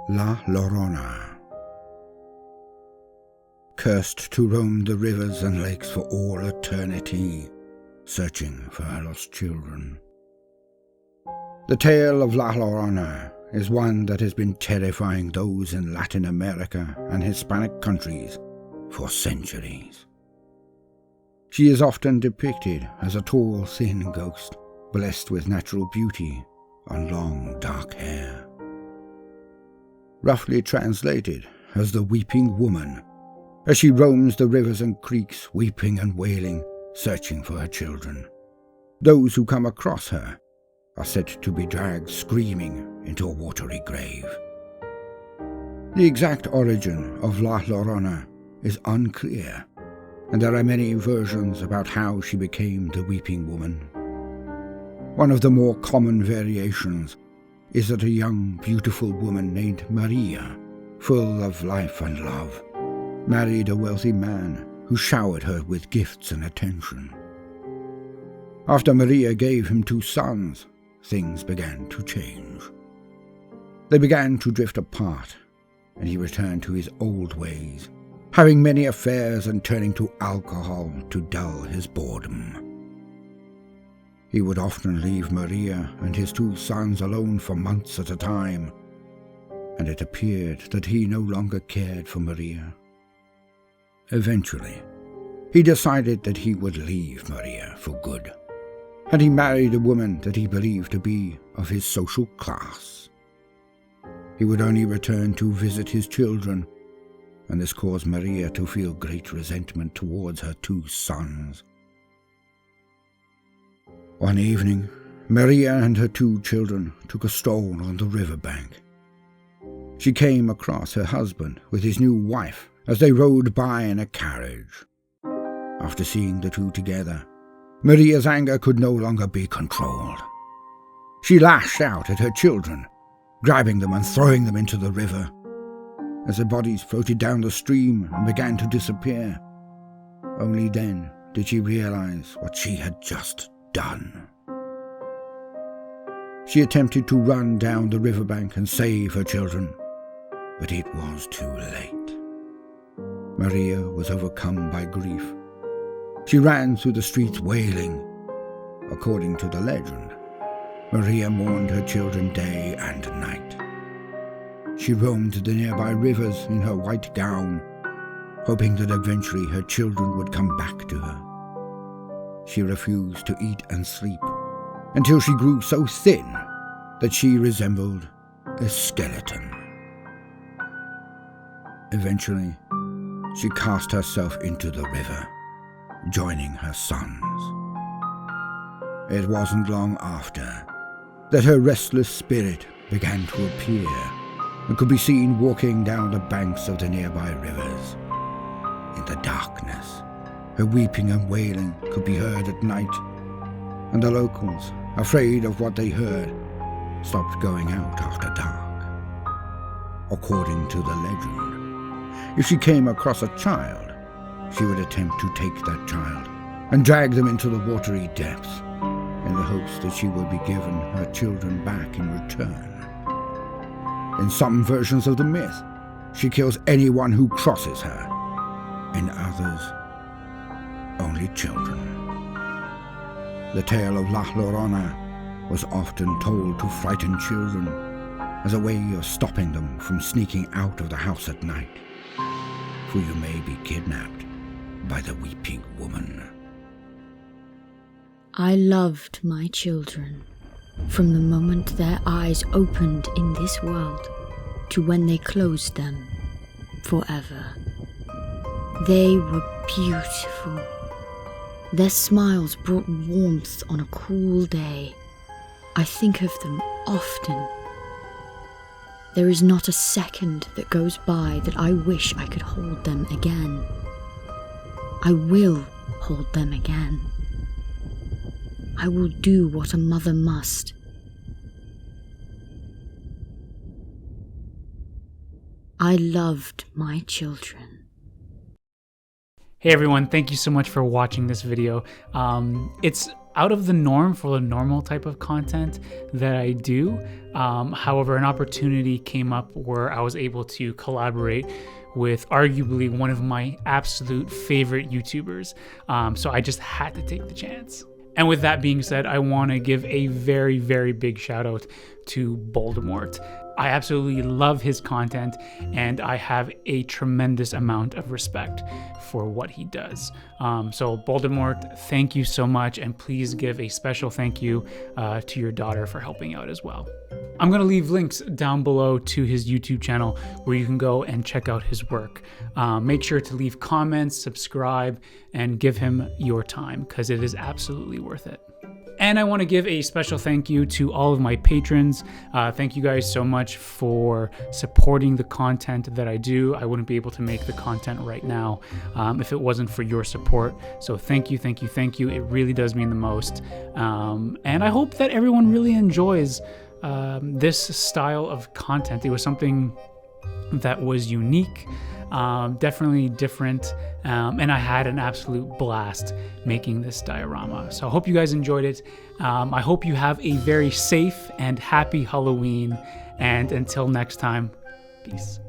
La Llorona. Cursed to roam the rivers and lakes for all eternity, searching for her lost children. The tale of La Llorona is one that has been terrifying those in Latin America and Hispanic countries for centuries. She is often depicted as a tall, thin ghost, blessed with natural beauty and long, dark hair. Roughly translated as the Weeping Woman, as she roams the rivers and creeks, weeping and wailing, searching for her children. Those who come across her are said to be dragged screaming into a watery grave. The exact origin of La Llorona is unclear, and there are many versions about how she became the Weeping Woman. One of the more common variations is that a young, beautiful woman named Maria, full of life and love, married a wealthy man who showered her with gifts and attention. After Maria gave him 2 sons, things began to change. They began to drift apart, and he returned to his old ways, having many affairs and turning to alcohol to dull his boredom. He would often leave Maria and his 2 sons alone for months at a time, and it appeared that he no longer cared for Maria. Eventually, he decided that he would leave Maria for good, and he married a woman that he believed to be of his social class. He would only return to visit his children, and this caused Maria to feel great resentment towards her 2 sons. One evening, Maria and her 2 children took a stroll on the riverbank. She came across her husband with his new wife as they rode by in a carriage. After seeing the 2 together, Maria's anger could no longer be controlled. She lashed out at her children, grabbing them and throwing them into the river. As their bodies floated down the stream and began to disappear, only then did she realize what she had just done. She attempted to run down the riverbank and save her children, but it was too late. Maria was overcome by grief. She ran through the streets wailing. According to the legend, Maria mourned her children day and night. She roamed the nearby rivers in her white gown, hoping that eventually her children would come back to her. She refused to eat and sleep until she grew so thin that she resembled a skeleton. Eventually, she cast herself into the river, joining her sons. It wasn't long after that her restless spirit began to appear and could be seen walking down the banks of the nearby rivers. In the darkness, her weeping and wailing could be heard at night, and the locals, afraid of what they heard, stopped going out after dark. According to the legend, if she came across a child, she would attempt to take that child and drag them into the watery depths, in the hopes that she would be given her children back in return. In some versions of the myth, she kills anyone who crosses her. In others, only children. The tale of La Llorona was often told to frighten children as a way of stopping them from sneaking out of the house at night, for you may be kidnapped by the Weeping Woman. I loved my children from the moment their eyes opened in this world to when they closed them forever. They were beautiful. Their smiles brought warmth on a cool day. I think of them often. There is not a second that goes by that I wish I could hold them again. I will hold them again. I will do what a mother must. I loved my children. Hey everyone, thank you so much for watching this video. It's out of the norm for the normal type of content that I do. However, an opportunity came up where I was able to collaborate with arguably one of my absolute favorite YouTubers. So I just had to take the chance. And with that being said, I want to give a very, very big shout out to Baldemort. I absolutely love his content, and I have a tremendous amount of respect for what he does. So Baldemort, thank you so much, and please give a special thank you to your daughter for helping out as well. I'm going to leave links down below to his YouTube channel where you can go and check out his work. Make sure to leave comments, subscribe, and give him your time because it is absolutely worth it. And I want to give a special thank you to all of my patrons. Thank you guys so much for supporting the content that I do. I wouldn't be able to make the content right now if it wasn't for your support. So thank you, thank you, thank you. It really does mean the most. And I hope that everyone really enjoys this style of content. It was something that was unique, definitely different, and I had an absolute blast making this diorama. So I hope you guys enjoyed it. I hope you have a very safe and happy Halloween, and until next time, peace.